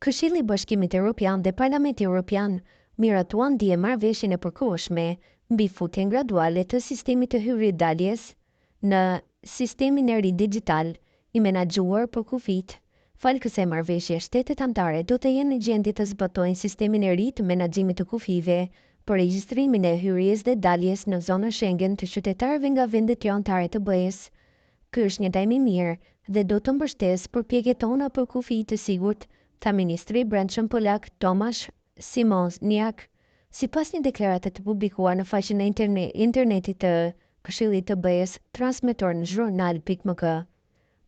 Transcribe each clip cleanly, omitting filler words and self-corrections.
Këshilli i Bashkimit Evropian dhe Parlamenti Evropian miratuan dje marrëveshjen e përkohshme mbi futjen graduale të sistemit të hyrje-daljes në sistemin e ri digjital i menaxhuar për kufit. Falë kësaj marrëveshje, shtetet anëtare do të jenë në gjendje të zbatojnë sistemin e ri të menaxhimit të kufive për regjistrimin e hyrjes dhe daljes në zonën Schengen të qytetarëve nga vendet jo anëtare të BE-s. Ky është një lajm i mirë dhe do të mbështesë përpjekjet tona për kufi të sigurt, tha ministri i Brendshëm polak Tomasz Siemoniak, sipas një deklarate të publikuar në faqen e internetit të Këshillit të BE-s, transmetuar në Journal.mk.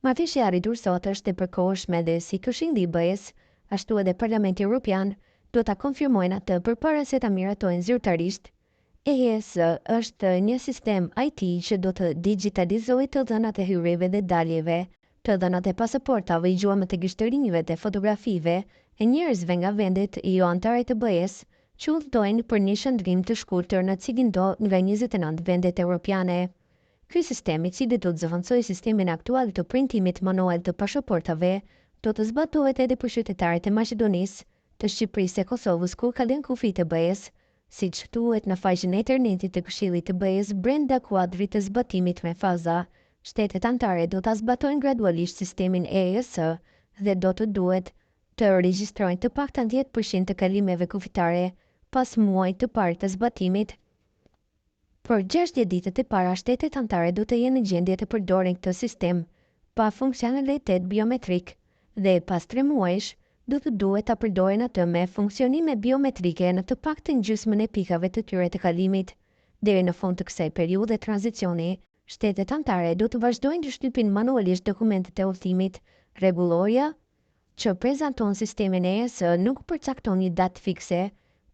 Marrëveshja e arritur sot është e përkohshme dhe si Këshilli i BE-s, ashtu edhe Parlamenti Evropian do ta konfirmojnë atë përpara se ta miratojnë zyrtarisht. EES është një sistem IT që do të digitalizojë të dhënat e hyrjeve dhe daljeve, të dhënat e pasaportave, i gjuamët e gishtërinjve dhe fotografive e njerëzve nga vendet jo anëtare të BE-s që udhtojnë për një shëndrim të shkurtër në cilin do nga 29 vendet evropiane. Ky sistem, i cili do të zëvendësojë sistemin aktual të printimit manual të pasaportave, do të zbatohet edhe për qytetarët e Maqedonisë, të Shqipërisë e Kosovës kur kalojnë kufit e BE-s, siç thuhet në faqen e internetit të Këshillit të BE-s brenda kuadrit të zbatimit me faza. Shtetet anëtare do ta zbatojnë gradualisht sistemin EES dhe do të duhet të regjistrojnë të paktën 10% të kalimeve kufitare pas muajit të parë të zbatimit. Për 60 ditët e para, shtetet anëtare do të jenë në gjendje të përdorin këtë sistem pa funksionalitet biometrik dhe pas 3 muajsh do të duhet ta përdorin atë me funksionime biometrike në të paktën gjysmën e pikave të tyre të kalimit. Deri në fund të kësaj periudhe tranzicioni, shtetet anëtare do të vazhdojnë të shtypin manualisht dokumentet e udhëtimit. Rregulloria që prezanton sistemin EES nuk përcakton një datë fikse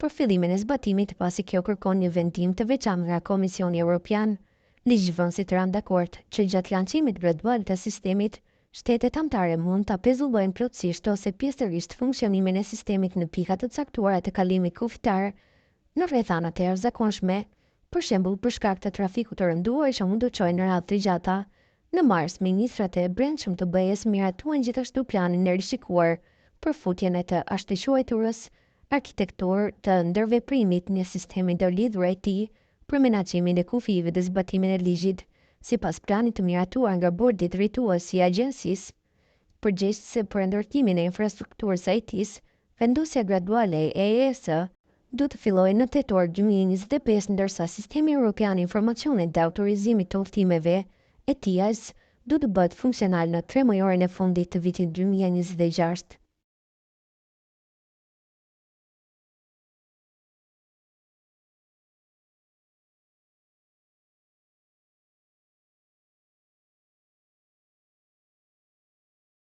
për fillimin e zbatimit, pasi kjo kërkon një vendim të veçantë nga Komisioni Evropian. Ligjvënësit ranë dakord që gjatë lancimit gradual të sistemit, shtetet anëtare mund ta pezullojnë plotësisht ose pjesërisht funksionimin e sistemit në pika të caktuara të kalimit kufitar në rrethana të jashtëzakonshme, për shembull për shkak të trafikut të rënduar që mund të çojë në radhë të gjata. Në mars, ministrat e brendshëm të BE-s miratuan gjithashtu planin e rishikuar për futjen e të ashtëquajturës arkitekturë të ndërveprimit një sistemi ndërlidhur IT për menaxhimin e kufive dhe zbatimin e ligjit. Sipas planit të miratuar nga bordi drejtues i agjensisë përgjegjëse për ndërtimin e infrastrukturës IT-s, vendosja graduale e EES do të fillojë në tetor 2025, ndërsa Sistemi Evropian i Informacionit dhe Autorizimit të Udhëtimeve, ETIAS, do të bëhet funksional në 3 muajorën e fundit të vitit 2026.